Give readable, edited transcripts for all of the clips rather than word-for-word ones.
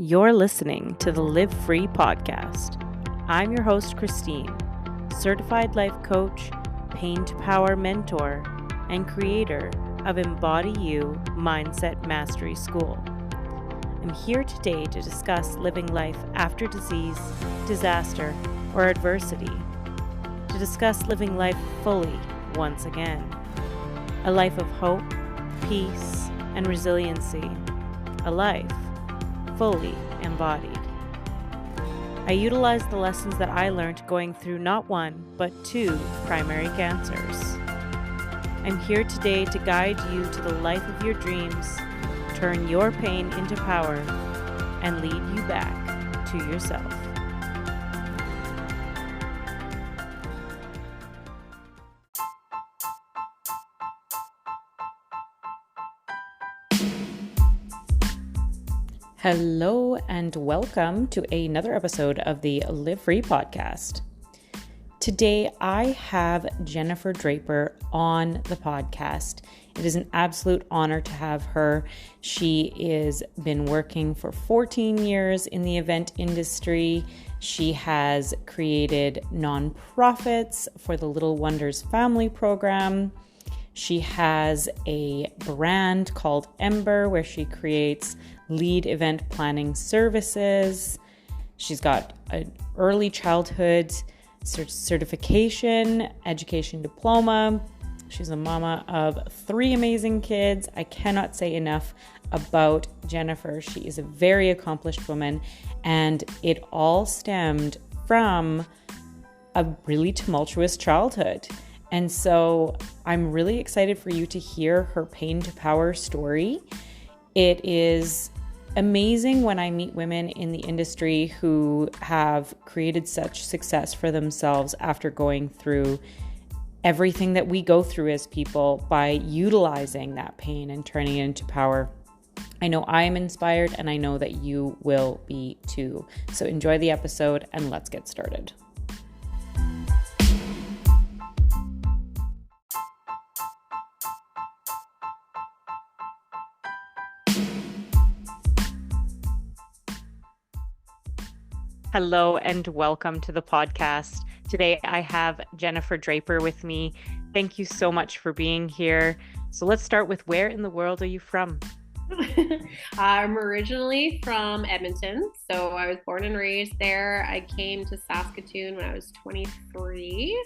You're listening to the Live Free podcast. I'm your host, Christine, certified life coach, pain to power mentor, and creator of Embody You Mindset Mastery School. I'm here today to discuss living life after disease, disaster, or adversity, to discuss living life fully once again, a life of hope, peace, and resiliency, a life fully embodied. I utilize the lessons that I learned going through not one, but two primary cancers. I'm here today to guide you to the life of your dreams, turn your pain into power, and lead you back to yourself. Hello and welcome to another episode of the Live Free podcast. Today I have Jennifer Draper on the podcast. It is an absolute honor to have her. She has been working for 14 years in the event industry. She has created nonprofits for the Little Wonders Family Program. She has a brand called Ember where she creates lead event planning services. She's got an early childhood certification, education diploma. She's a mama of 3 amazing kids. I cannot say enough about Jennifer. She is a very accomplished woman, and it all stemmed from a really tumultuous childhood. And so I'm really excited for you to hear her pain to power story. It is amazing when I meet women in the industry who have created such success for themselves after going through everything that we go through as people by utilizing that pain and turning it into power. I know I am inspired, and I know that you will be too. So enjoy the episode and let's get started. Hello and welcome to the podcast. Today I have Jennifer Draper with me. Thank you so much for being here. So let's start with, where in the world are you from? I'm originally from Edmonton, so I was born and raised there. I came to Saskatoon when I was 23.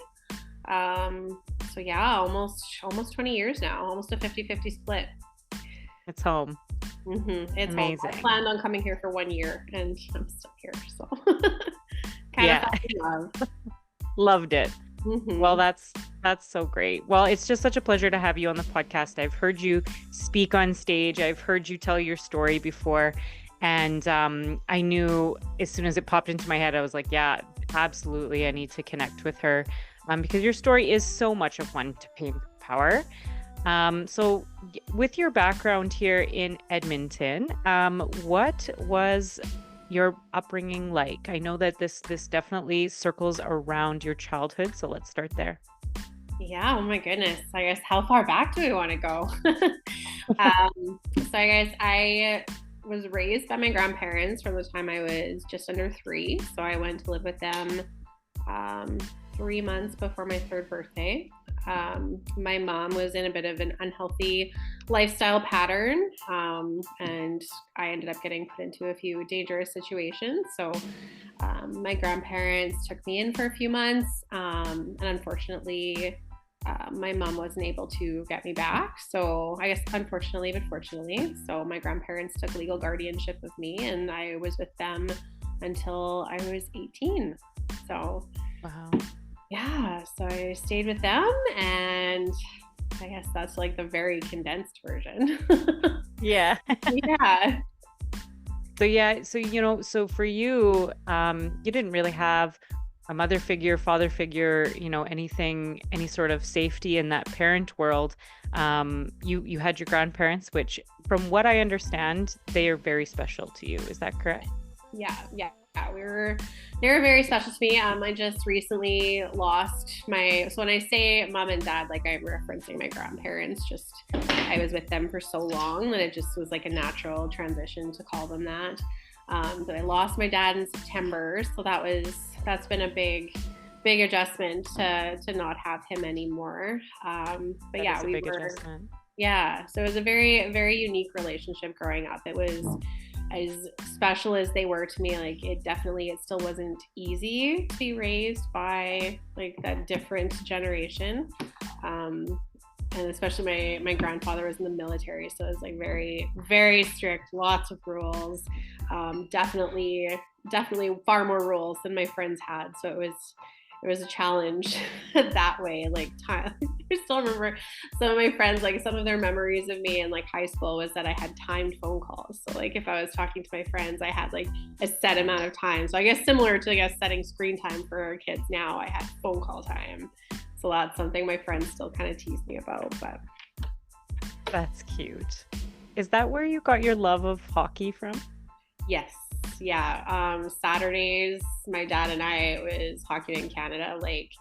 So yeah, almost 20 years now, almost a 50-50 split. It's home. Mm-hmm. It's amazing. Home. I planned on coming here for 1 year, and I'm still here, so kind of fell in love. Loved it. Mm-hmm. Well, that's so great. Well, it's just such a pleasure to have you on the podcast. I've heard you speak on stage. I've heard you tell your story before, and I knew as soon as it popped into my head, I was like, yeah, absolutely, I need to connect with her, because your story is so much of one to pain power. So with your background here in Edmonton, what was your upbringing like? I know that this definitely circles around your childhood, so let's start there. Yeah, oh my goodness. I guess how far back do we want to go? So I guess I was raised by my grandparents from the time I was just under 3. So I went to live with them 3 months before my 3rd birthday. My mom was in a bit of an unhealthy lifestyle pattern, and I ended up getting put into a few dangerous situations. So my grandparents took me in for a few months, and unfortunately, my mom wasn't able to get me back. So I guess unfortunately, but fortunately, so my grandparents took legal guardianship of me, and I was with them until I was 18. So wow. Yeah, so I stayed with them, and I guess that's like the very condensed version. Yeah. Yeah. So for you, you didn't really have a mother figure, father figure, any sort of safety in that parent world. You had your grandparents, which from what I understand, they are very special to you. Is that correct? They were very special to me. I just recently lost so when I say mom and dad, like I'm referencing my grandparents, just I was with them for so long that it just was like a natural transition to call them that. But I lost my dad in September, so that's been a big adjustment to not have him anymore. But yeah, we were adjustment. Yeah, so it was a very, very unique relationship growing up. It was as special as they were to me. Like it still wasn't easy to be raised by like that different generation. And especially my grandfather was in the military, so it was like very, very strict, lots of rules. Definitely far more rules than my friends had. So it was a challenge that way. Like time, I still remember some of my friends, like some of their memories of me in like high school was that I had timed phone calls. So like if I was talking to my friends, I had like a set amount of time. So I guess similar to setting screen time for our kids now, I had phone call time. So that's something my friends still kind of tease me about. But that's cute. Is that where you got your love of hockey from? Yes. Yeah. Saturdays, my dad and I, it was Hockey in Canada. Like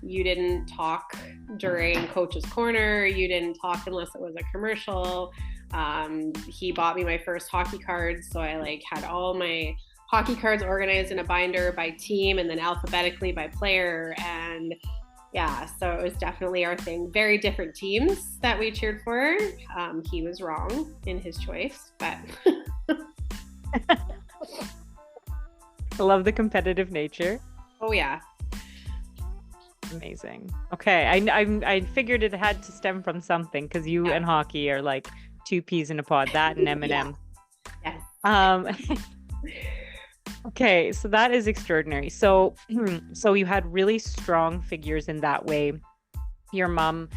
you didn't talk during Coach's Corner. You didn't talk unless it was a commercial. He bought me my first hockey cards. So I like had all my hockey cards organized in a binder by team and then alphabetically by player. And yeah, so it was definitely our thing. Very different teams that we cheered for. He was wrong in his choice, but I love the competitive nature. Oh yeah. Amazing. Okay, I figured it had to stem from something because you and hockey are like two peas in a pod. That and Eminem. Yes. Okay, so that is extraordinary. So you had really strong figures in that way. Your mom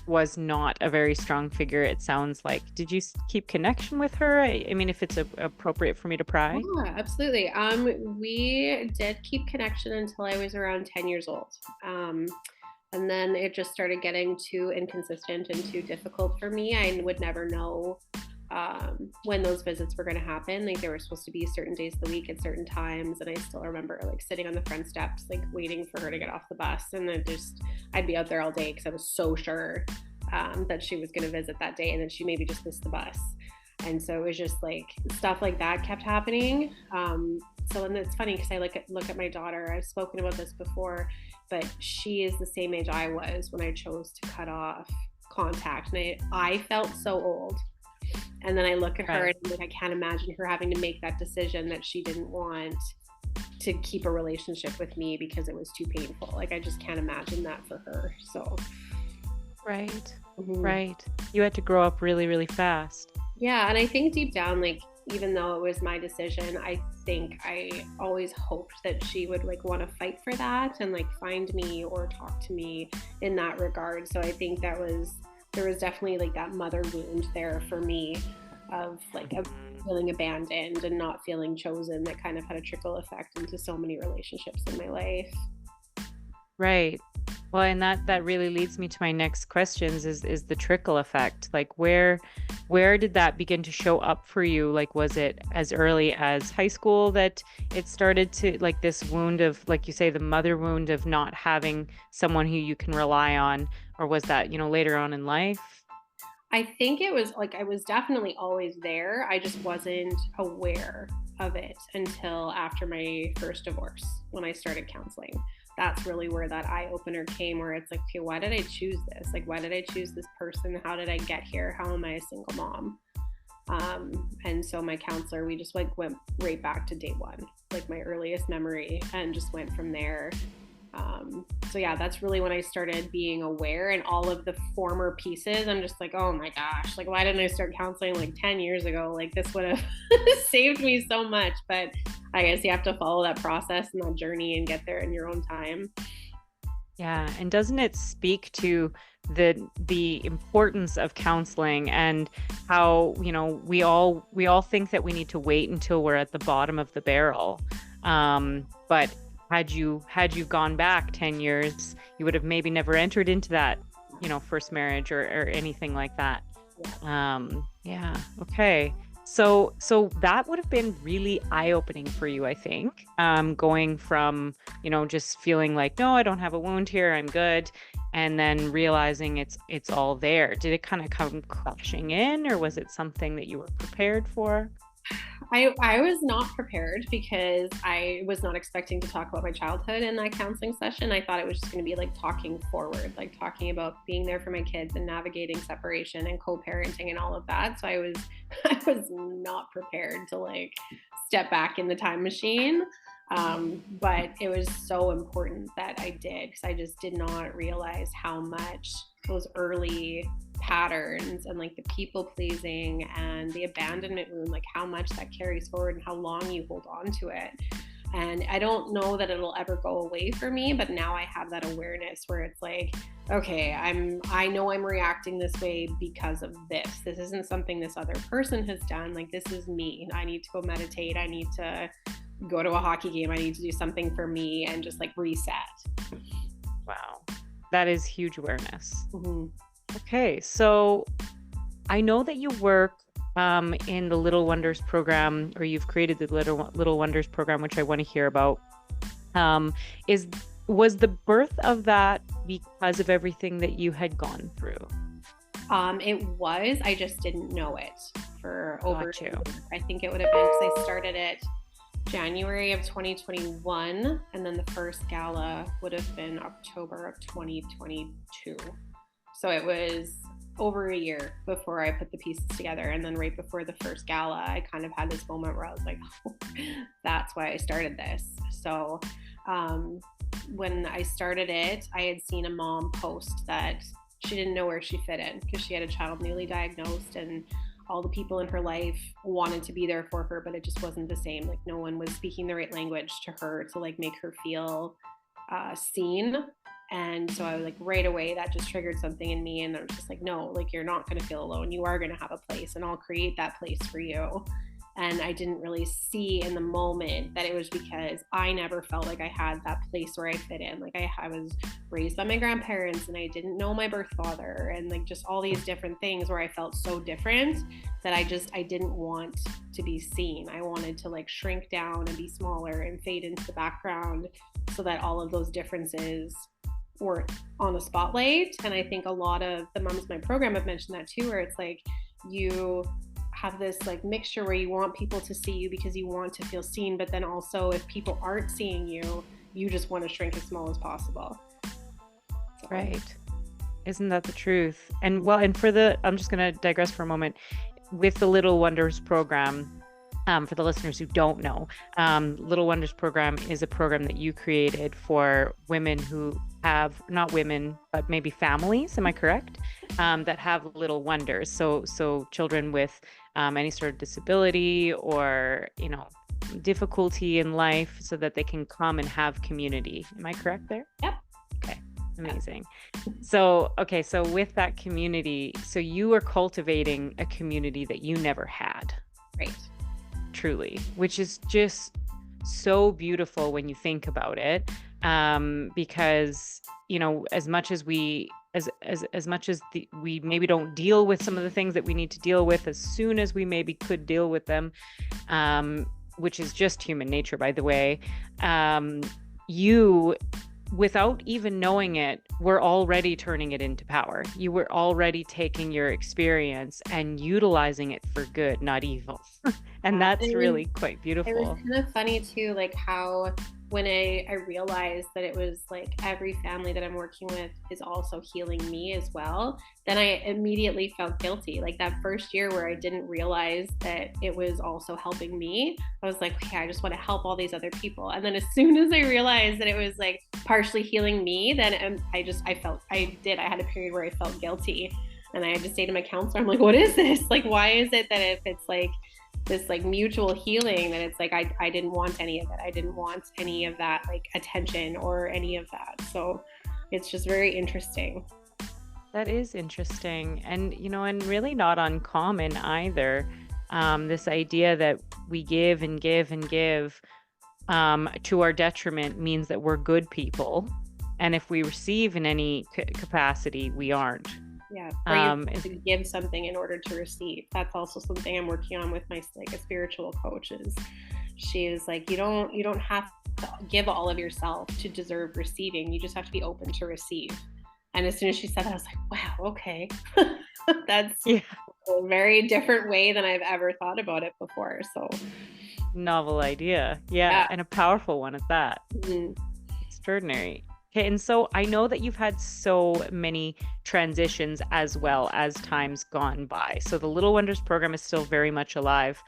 was not a very strong figure, it sounds like. Did you keep connection with her? I mean, if it's appropriate for me to pry. Yeah, absolutely. We did keep connection until I was around 10 years old. And then it just started getting too inconsistent and too difficult for me. I would never know when those visits were going to happen. Like they were supposed to be certain days of the week at certain times, and I still remember like sitting on the front steps like waiting for her to get off the bus, and then I'd be out there all day because I was so sure that she was going to visit that day, and then she maybe just missed the bus. And so it was just like stuff like that kept happening. So and it's funny because I look at my daughter. I've spoken about this before, but she is the same age I was when I chose to cut off contact, and I felt so old. And then I look at her and I'm like, I can't imagine her having to make that decision that she didn't want to keep a relationship with me because it was too painful. Like I just can't imagine that for her. So right. You had to grow up really, really fast. Yeah, and I think deep down, like even though it was my decision, I think I always hoped that she would like want to fight for that and like find me or talk to me in that regard. So I think there was definitely like that mother wound there for me of like feeling abandoned and not feeling chosen that kind of had a trickle effect into so many relationships in my life. Right. Well, and that really leads me to my next questions is the trickle effect. Like where did that begin to show up for you? Like was it as early as high school that it started to like this wound of, like you say, the mother wound of not having someone who you can rely on? Or was that, later on in life? I think it was like I was definitely always there. I just wasn't aware of it until after my first divorce when I started counseling. That's really where that eye-opener came, where it's like, okay, why did I choose this? Like, why did I choose this person? How did I get here? How am I a single mom? And so my counselor, we just like went right back to day one, like my earliest memory, and just went from there. So yeah, that's really when I started being aware, and all of the former pieces, I'm just like, oh my gosh, like why didn't I start counseling like 10 years ago? Like this would have saved me so much. But I guess you have to follow that process and that journey and get there in your own time. Yeah. And doesn't it speak to the importance of counseling and how, we all think that we need to wait until we're at the bottom of the barrel. But had you gone back 10 years, you would have maybe never entered into that, first marriage or anything like that. Yeah. Okay. So that would have been really eye-opening for you, I think. Going from, just feeling like, no, I don't have a wound here, I'm good, and then realizing it's all there. Did it kind of come crashing in, or was it something that you were prepared for? I was not prepared because I was not expecting to talk about my childhood in that counseling session. I thought it was just going to be like talking forward, like talking about being there for my kids and navigating separation and co-parenting and all of that. So I was not prepared to like step back in the time machine. But it was so important that I did, because I just did not realize how much those early patterns and like the people pleasing and the abandonment wound, like how much that carries forward and how long you hold on to it. And I don't know that it'll ever go away for me, but now I have that awareness where it's like, okay, I know I'm reacting this way because of this. This isn't something this other person has done. Like, this is me. I need to go meditate. I need to go to a hockey game. I need to do something for me and just like reset. Wow. That is huge awareness. Mm-hmm. Okay. So I know that you work in the Little Wonders program, or you've created the Little Wonders program, which I want to hear about. Was the birth of that because of everything that you had gone through? It was. I just didn't know it for over. Got you. I think it would have been because I started it January of 2021, and then the first gala would have been October of 2022. So it was over a year before I put the pieces together. And then right before the first gala, I kind of had this moment where I was like, oh, that's why I started this. So when I started it, I had seen a mom post that she didn't know where she fit in because she had a child newly diagnosed, and all the people in her life wanted to be there for her, but it just wasn't the same. Like, no one was speaking the right language to her to like make her feel seen. And so I was like, right away, that just triggered something in me. And I was just like, no, like, you're not going to feel alone. You are going to have a place, and I'll create that place for you. And I didn't really see in the moment that it was because I never felt like I had that place where I fit in. Like, I was raised by my grandparents, and I didn't know my birth father, and like just all these different things where I felt so different that I didn't want to be seen. I wanted to like shrink down and be smaller and fade into the background so that all of those differences weren't on the spotlight. And I think a lot of the moms in my program have mentioned that too, where it's like you have this like mixture where you want people to see you because you want to feel seen, but then also if people aren't seeing you, you just want to shrink as small as possible. So. Right. Isn't that the truth? And well, and I'm just going to digress for a moment. With the Little Wonders program, for the listeners who don't know, Little Wonders program is a program that you created for women who have, not women, but maybe families, am I correct? That have little wonders. So children with any sort of disability or, difficulty in life, so that they can come and have community. Am I correct there? Yep. Okay. Amazing. So with that community, so you are cultivating a community that you never had. Right. Truly, which is just so beautiful when you think about it, because as much as we we maybe don't deal with some of the things that we need to deal with as soon as we maybe could deal with them, which is just human nature, by the way, you, without even knowing it, were already turning it into power. You were already taking your experience and utilizing it for good, not evil. And that's really quite beautiful. It was kind of funny too, like how when I realized that it was like every family that I'm working with is also healing me as well, then I immediately felt guilty. Like that first year where I didn't realize that it was also helping me, I was like, okay, I just want to help all these other people. And then as soon as I realized that it was like partially healing me, then I had a period where I felt guilty. And I had to say to my counselor, I'm like, what is this? Like, why is it that if it's like this like mutual healing, that it's like I didn't want any of it. I didn't want any of that like attention or any of that. So it's just very interesting. That is interesting. And and really not uncommon either. This idea that we give and give and give to our detriment means that we're good people. And if we receive in any capacity, we aren't. Yeah. Or you give something in order to receive. That's also something I'm working on with my like a spiritual coach. Is she is like, you don't have to give all of yourself to deserve receiving. You just have to be open to receive. And as soon as she said that, I was like, wow, okay. That's a very different way than I've ever thought about it before. So novel idea. Yeah. And a powerful one at that. Extraordinary. Okay, and so I know that you've had so many transitions as well as time's gone by. So the Little Wonders program is still very much alive.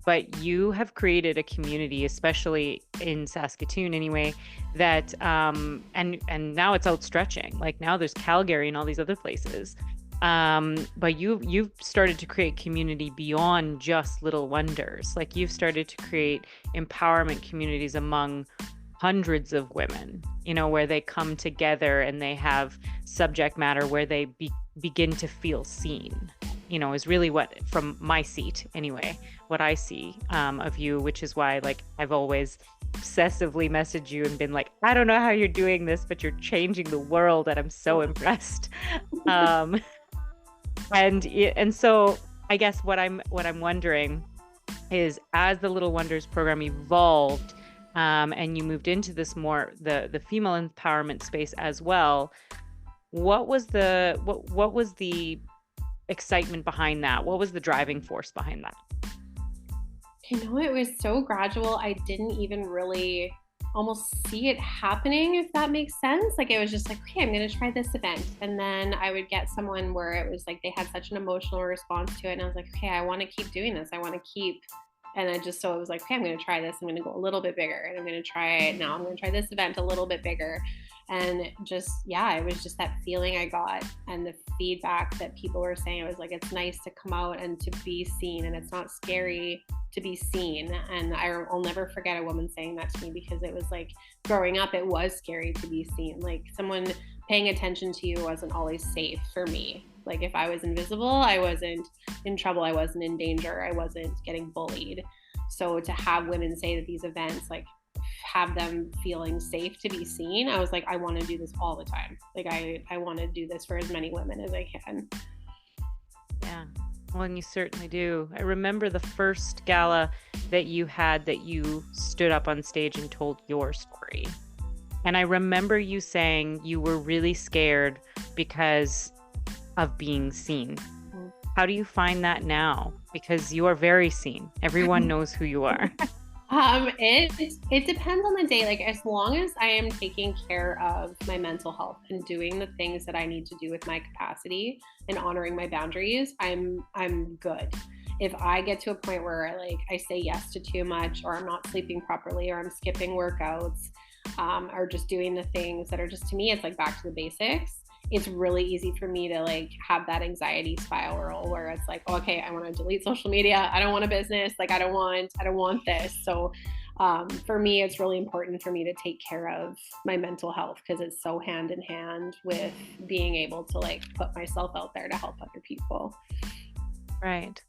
But you have created a community, especially in Saskatoon anyway, that and now it's outstretching. Like now there's Calgary and all these other places. But you've started to create community beyond just Little Wonders. Like you've started to create empowerment communities among hundreds of women, where they come together and they have subject matter where they begin to feel seen, is really what, from my seat anyway, what I see of you, which is why like I've always obsessively messaged you and been like, I don't know how you're doing this, but you're changing the world and I'm so impressed. And so I guess what I'm wondering is, as the Little Wonders program evolved, and you moved into this more the female empowerment space as well, what was the excitement behind that? What was the driving force behind that? It was so gradual. I didn't even really almost see it happening, if that makes sense. Like it was just like, okay, I'm going to try this event. And then I would get someone where it was like they had such an emotional response to it. And I was like, okay, I want to keep doing this. I want to keep. And so it was like, okay, I'm going to try this. I'm going to go a little bit bigger, and I'm going to try it now. I'm going to try this event a little bit bigger. And just, it was just that feeling I got and the feedback that people were saying. It was like, it's nice to come out and to be seen, and it's not scary to be seen. And I'll never forget a woman saying that to me, because it was like, growing up, it was scary to be seen. Like someone paying attention to you wasn't always safe for me. Like if I was invisible, I wasn't in trouble. I wasn't in danger. I wasn't getting bullied. So to have women say that these events, like, have them feeling safe to be seen, I was like, I want to do this all the time. Like I want to do this for as many women as I can. Yeah. Well, and you certainly do. I remember the first gala that you had, that you stood up on stage and told your story. And I remember you saying you were really scared because of being seen. How do you find that now? Because you are very seen. Everyone knows who you are. It depends on the day. Like as long as I am taking care of my mental health and doing the things that I need to do with my capacity and honoring my boundaries, I'm good. If I get to a point where I say yes to too much, or I'm not sleeping properly, or I'm skipping workouts, or just doing the things that are just, to me, it's like back to the basics. It's really easy for me to have that anxiety spiral where it's like, okay, I want to delete social media. I don't want a business. I don't want this. So for me, it's really important for me to take care of my mental health, because it's so hand in hand with being able to put myself out there to help other people. Right.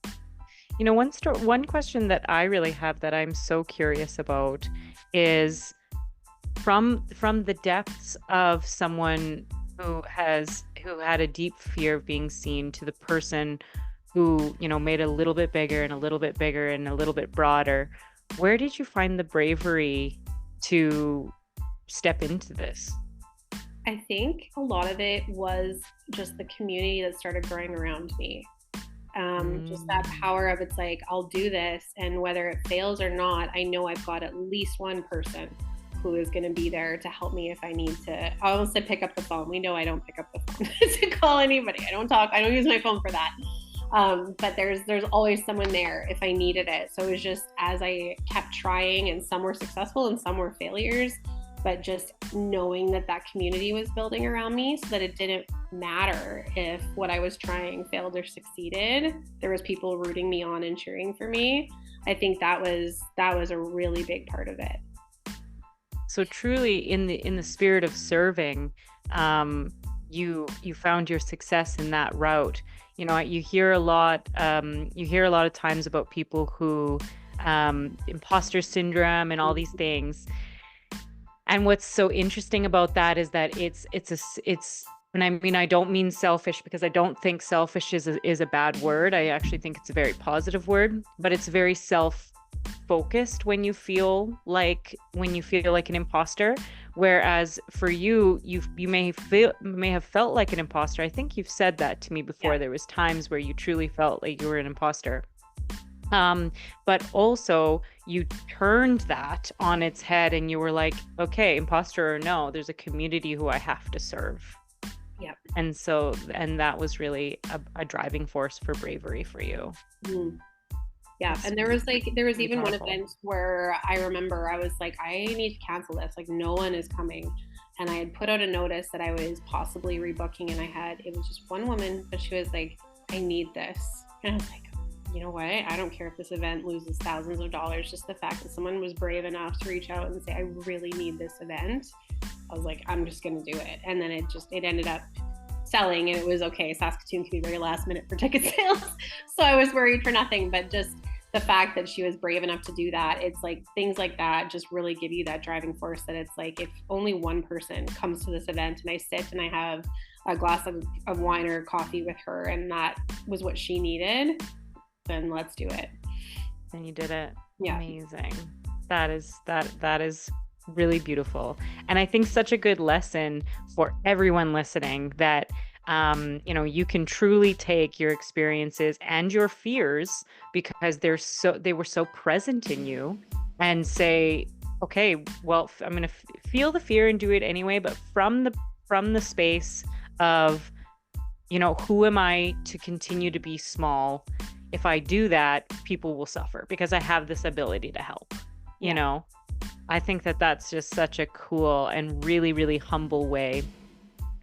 One question that I really have that I'm so curious about is from the depths of someone who had a deep fear of being seen, to the person who, made a little bit bigger and a little bit bigger and a little bit broader. Where did you find the bravery to step into this? I think a lot of it was just the community that started growing around me. Just that power of, it's like, I'll do this, and whether it fails or not, I know I've got at least one person who is going to be there to help me if I need to. I almost said pick up the phone. We know I don't pick up the phone to call anybody. I don't talk. I don't use my phone for that. But there's always someone there if I needed it. So it was just, as I kept trying, and some were successful and some were failures, but just knowing that community was building around me, so that it didn't matter if what I was trying failed or succeeded. There was people rooting me on and cheering for me. I think that was a really big part of it. So truly, in the spirit of serving, you found your success in that route. You hear a lot of times about people who imposter syndrome and all these things. And what's so interesting about that is that it's And I mean, I don't mean selfish, because I don't think selfish is a bad word. I actually think it's a very positive word, but it's very self-focused when you feel like an imposter. Whereas for you, you may have felt like an imposter. I think you've said that to me before. Yeah. There was times where you truly felt like you were an imposter. But also you turned that on its head and you were like, okay, imposter or no, there's a community who I have to serve. Yeah. And that was really a driving force for bravery for you. Mm. Yeah. And there was even one event where I remember I was like, I need to cancel this. Like, no one is coming. And I had put out a notice that I was possibly rebooking, and it was just one woman, but she was like, I need this. And I was like, you know what? I don't care if this event loses thousands of dollars. Just the fact that someone was brave enough to reach out and say, I really need this event. I was like, I'm just going to do it. And then it ended up selling, and it was okay. Saskatoon can be very last minute for ticket sales. So I was worried for nothing, but just the fact that she was brave enough to do that, it's like things like that just really give you that driving force that it's like, if only one person comes to this event and I sit and I have a glass of wine or coffee with her, and that was what she needed, then let's do it. And you did it. Yeah. Amazing. That is really beautiful. And I think such a good lesson for everyone listening that, you can truly take your experiences and your fears, because they were so present in you, and say, okay, well, I'm going to feel the fear and do it anyway, but from the space of, who am I to continue to be small? If I do that, people will suffer because I have this ability to help. I think that that's just such a cool and really, really humble way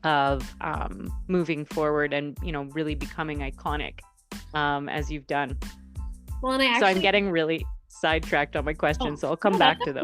of moving forward and, really becoming iconic, as you've done. Well, so I'm getting really sidetracked on my questions, so I'll come back to those.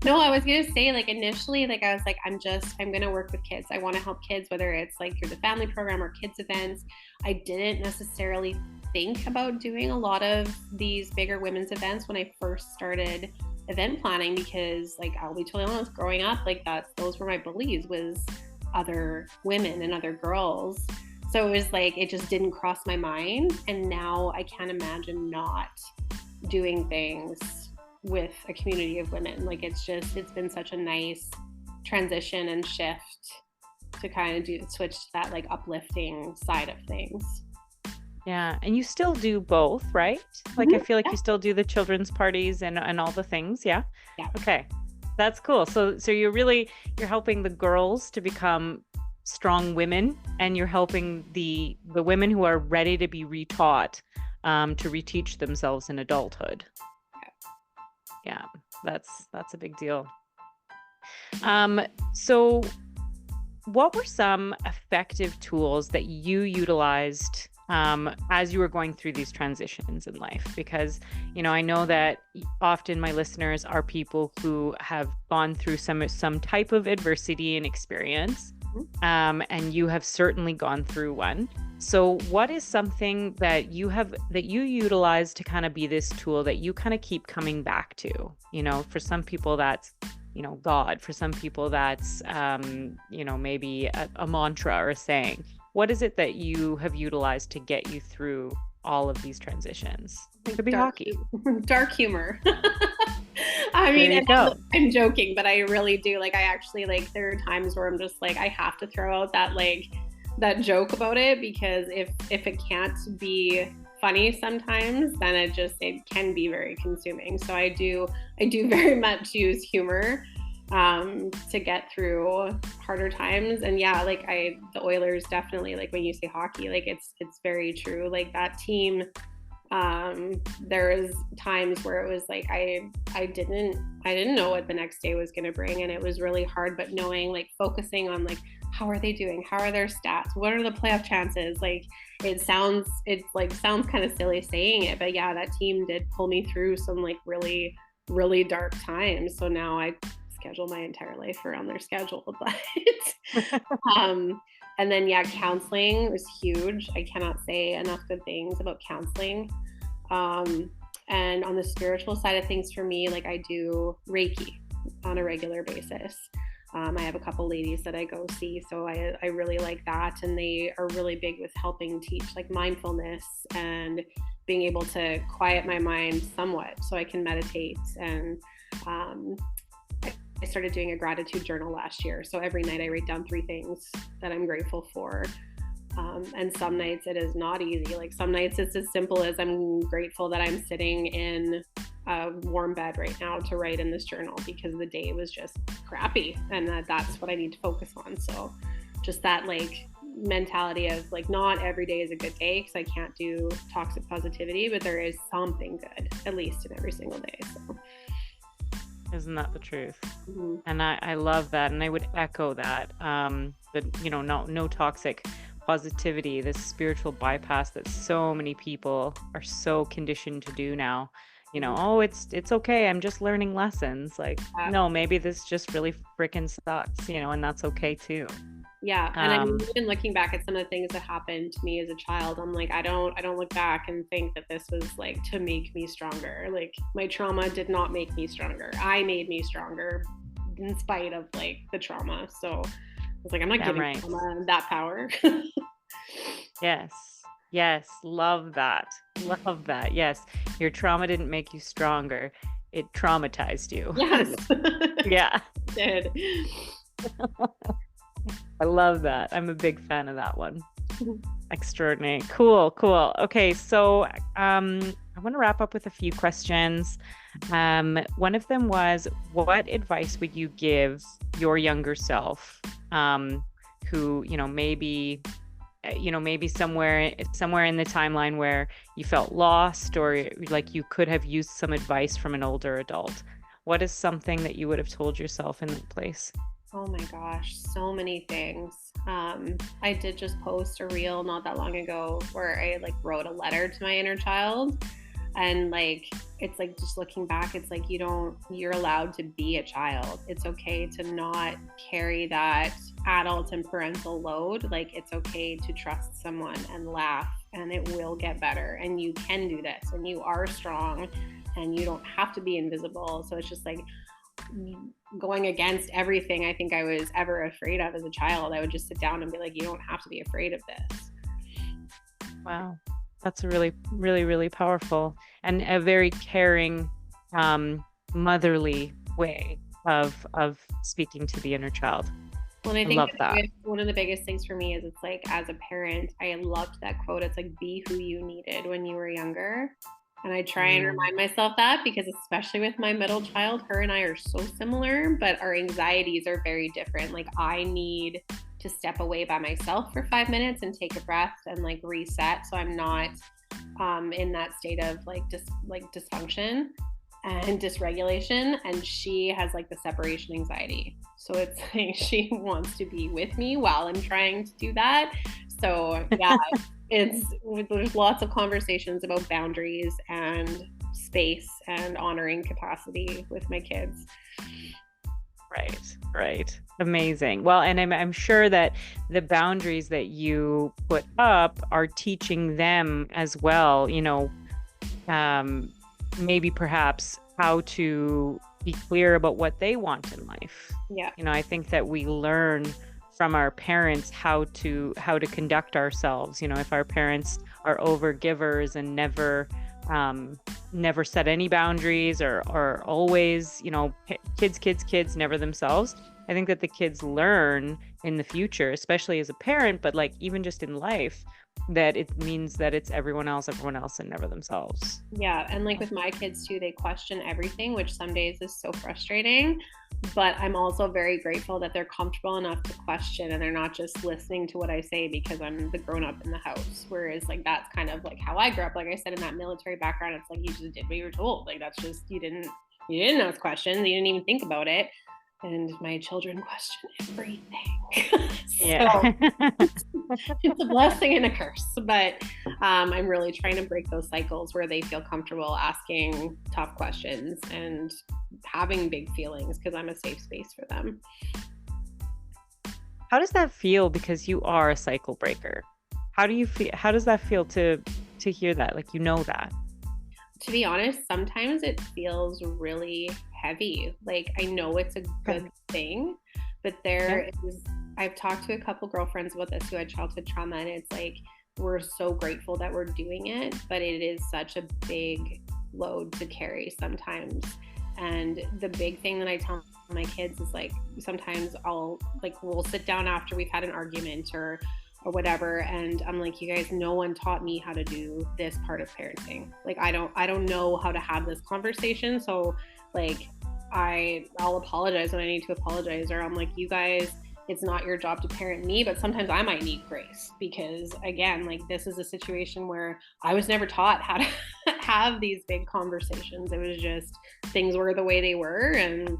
No, I was going to say, like, initially, like, I was like, I'm going to work with kids. I want to help kids, whether it's like through the family program or kids events. I didn't necessarily think about doing a lot of these bigger women's events when I first started event planning, because, like, I'll be totally honest, growing up, like, those were my bullies, was other women and other girls. So it was like, it just didn't cross my mind. And now I can't imagine not doing things with a community of women. Like, it's been such a nice transition and shift to kind of switch to that, like, uplifting side of things. Yeah. And you still do both, right? Like, mm-hmm. I feel like you still do the children's parties and all the things. Yeah. Yeah. Okay. That's cool. So you're helping the girls to become strong women, and you're helping the women who are ready to be retaught, to reteach themselves in adulthood. Yeah, that's a big deal. So what were some effective tools that you utilized as you were going through these transitions in life? Because, I know that often my listeners are people who have gone through some type of adversity and experience, and you have certainly gone through one. So what is something that you utilize to kind of be this tool that you kind of keep coming back to? For some people that's, God. For some people that's, maybe a mantra or a saying. What is it that you have utilized to get you through all of these transitions? It could be hockey. Dark humor. I mean, I'm joking, but I really do. Like, I actually, like, there are times where I'm just like, I have to throw out that joke about it, because if it can't be funny sometimes, then it can be very consuming. So I do very much use humor to get through harder times. And yeah, like, the Oilers definitely, like, when you say hockey, like, it's very true. Like, that team, there was times where it was like, I didn't know what the next day was going to bring, and it was really hard, but knowing, like, focusing on, like, how are they doing? How are their stats? What are the playoff chances? Like, it sounds kind of silly saying it, but yeah, that team did pull me through some, like, really, really dark times. So now I schedule my entire life around their schedule, but and then, yeah, counseling was huge. I cannot say enough good things about counseling. And on the spiritual side of things, for me, like, I do Reiki on a regular basis. I have a couple ladies that I go see, so I really like that. And they are really big with helping teach like mindfulness and being able to quiet my mind somewhat so I can meditate. And I started doing a gratitude journal last year. So every night I write down 3 things that I'm grateful for. And some nights it is not easy. Like some nights it's as simple as I'm grateful that I'm sitting in a warm bed right now to write in this journal because the day was just crappy, and that's what I need to focus on. So just that like mentality of like not every day is a good day, because I can't do toxic positivity, but there is something good at least in every single day. So isn't that the truth? Mm-hmm. And I love that, and I would echo that. That no toxic positivity, this spiritual bypass that so many people are so conditioned to do now. Oh, it's okay, I'm just learning lessons. Like, no, maybe this just really freaking sucks, and that's okay too. Yeah. And I mean, even looking back at some of the things that happened to me as a child, I'm like, I don't look back and think that this was like to make me stronger. Like my trauma did not make me stronger. I made me stronger in spite of like the trauma. So I was like, I'm not giving trauma that power. Yes. Love that. Yes. Your trauma didn't make you stronger. It traumatized you. Yes. Yeah. It did. I love that. I'm a big fan of that one. Extraordinary. Cool. Okay. So, I want to wrap up with a few questions. One of them was, what advice would you give your younger self, who, maybe somewhere in the timeline where you felt lost, or like you could have used some advice from an older adult? What is something that you would have told yourself in that place? Oh my gosh, so many things. I did just post a reel not that long ago where I like wrote a letter to my inner child. And like, it's like, just looking back, it's like, you're allowed to be a child. It's okay to not carry that adult and parental load. Like, it's okay to trust someone and laugh, and it will get better. And you can do this, and you are strong, and you don't have to be invisible. So it's just like going against everything I think I was ever afraid of as a child. I would just sit down and be like, you don't have to be afraid of this. Wow. That's a really, really, really powerful and a very caring, motherly way of speaking to the inner child. Well, and I think that one of the biggest things for me is, it's like, as a parent, I loved that quote. It's like, be who you needed when you were younger. And I try and remind myself that, because especially with my middle child, her and I are so similar, but our anxieties are very different. Like, I need to step away by myself for 5 minutes and take a breath and like reset, so I'm not in that state of like dysfunction and dysregulation. And she has like the separation anxiety, so it's like she wants to be with me while I'm trying to do that. So yeah, there's lots of conversations about boundaries and space and honoring capacity with my kids. Right. Amazing. Well, and I'm sure that the boundaries that you put up are teaching them as well, maybe perhaps how to be clear about what they want in life. Yeah. I think that we learn from our parents how to conduct ourselves. If our parents are over givers and never set any boundaries, or always, kids, never themselves, I think that the kids learn in the future, especially as a parent, but like even just in life, that it means that it's everyone else and never themselves. Yeah. And like with my kids too, they question everything, which some days is so frustrating. But I'm also very grateful that they're comfortable enough to question, and they're not just listening to what I say because I'm the grown up in the house. Whereas like, that's kind of like how I grew up. Like I said, in that military background, it's like, you just did what you were told. Like, that's just, you didn't ask questions. You didn't even think about it. And my children question everything. Yeah. It's a blessing and a curse, but I'm really trying to break those cycles where they feel comfortable asking tough questions and having big feelings, because I'm a safe space for them. How does that feel? Because you are a cycle breaker. How do you feel? How does that feel to hear that? Like, that? To be honest, sometimes it feels really heavy. Like, I know it's a good thing, But I've talked to a couple girlfriends about this who had childhood trauma, and it's like, we're so grateful that we're doing it, but it is such a big load to carry sometimes. And the big thing that I tell my kids is like, sometimes we'll sit down after we've had an argument or whatever, and I'm like, you guys, no one taught me how to do this part of parenting. Like, I don't know how to have this conversation. So like, I'll apologize when I need to apologize, or I'm like, you guys, it's not your job to parent me, but sometimes I might need grace, because again, like, this is a situation where I was never taught how to have these big conversations. It was just, things were the way they were. And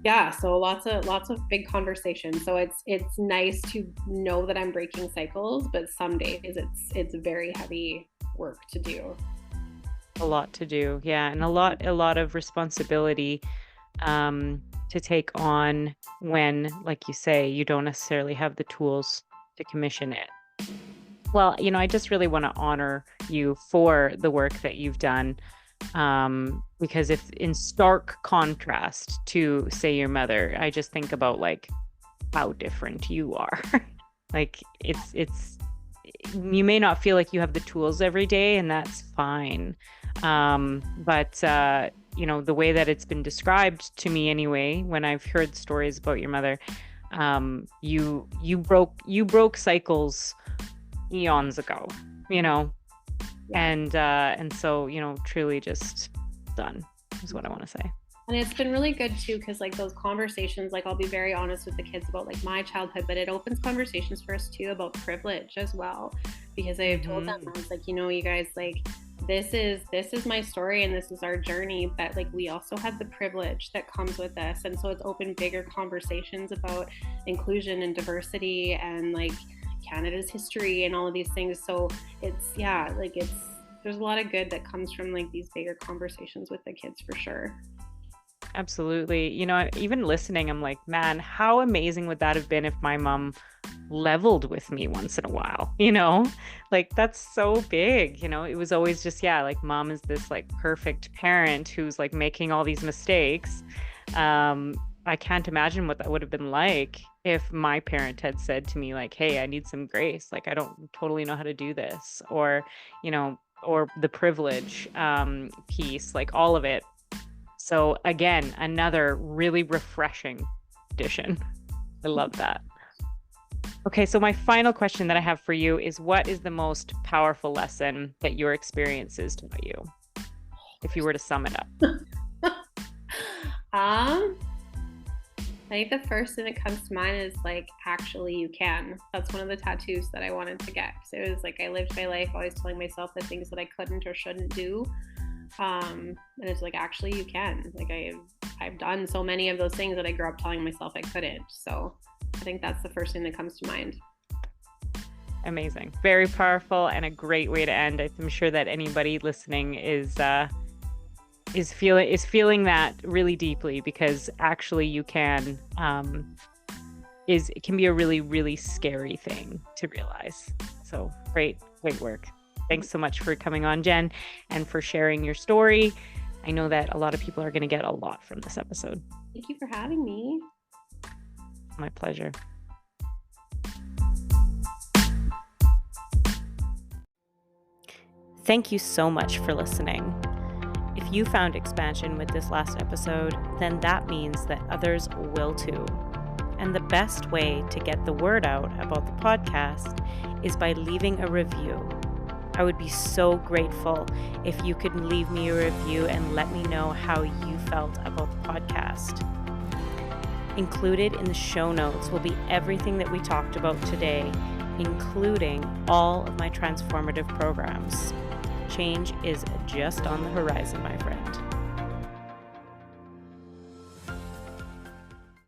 yeah, so lots of big conversations. So it's nice to know that I'm breaking cycles, but some days it's very heavy work to do. A lot to do, yeah, and a lot of responsibility to take on when, like you say, you don't necessarily have the tools to commission it. Well, I just really want to honor you for the work that you've done, because if in stark contrast to, say, your mother, I just think about like how different you are. Like, it's you may not feel like you have the tools every day, and that's fine. But the way that it's been described to me anyway, when I've heard stories about your mother, you broke cycles eons ago, and so, truly just done is what I want to say. And it's been really good too, because like those conversations, like I'll be very honest with the kids about like my childhood, but it opens conversations for us too about privilege as well, because I've told them, I was like, you guys, like, this is my story and this is our journey, but like, we also have the privilege that comes with this. And so it's opened bigger conversations about inclusion and diversity and like Canada's history and all of these things. So there's a lot of good that comes from like these bigger conversations with the kids, for sure. Absolutely. Even listening, I'm like, man, how amazing would that have been if my mom leveled with me once in a while, like, that's so big. It was always just, like, mom is this like perfect parent who's like making all these mistakes. I can't imagine what that would have been like if my parent had said to me like, hey, I need some grace, like, I don't totally know how to do this, or or the privilege piece, like all of it. So again, another really refreshing addition. I love that. Okay, so my final question that I have for you is, what is the most powerful lesson that your experiences taught you, if you were to sum it up? I think the first thing that comes to mind is like, actually you can. That's one of the tattoos that I wanted to get. So it was like, I lived my life always telling myself the things that I couldn't or shouldn't do. And it's like, actually you can. Like, I've done so many of those things that I grew up telling myself I couldn't. So I think that's the first thing that comes to mind. Amazing. Very powerful and a great way to end. I'm sure that anybody listening is feeling that really deeply, because actually you can it can be a really, really scary thing to realize. So great work. Thanks so much for coming on, Jen, and for sharing your story. I know that a lot of people are going to get a lot from this episode. Thank you for having me. My pleasure. Thank you so much for listening. If you found expansion with this last episode, then that means that others will too. And the best way to get the word out about the podcast is by leaving a review. I would be so grateful if you could leave me a review and let me know how you felt about the podcast. Included in the show notes will be everything that we talked about today, including all of my transformative programs. Change is just on the horizon, my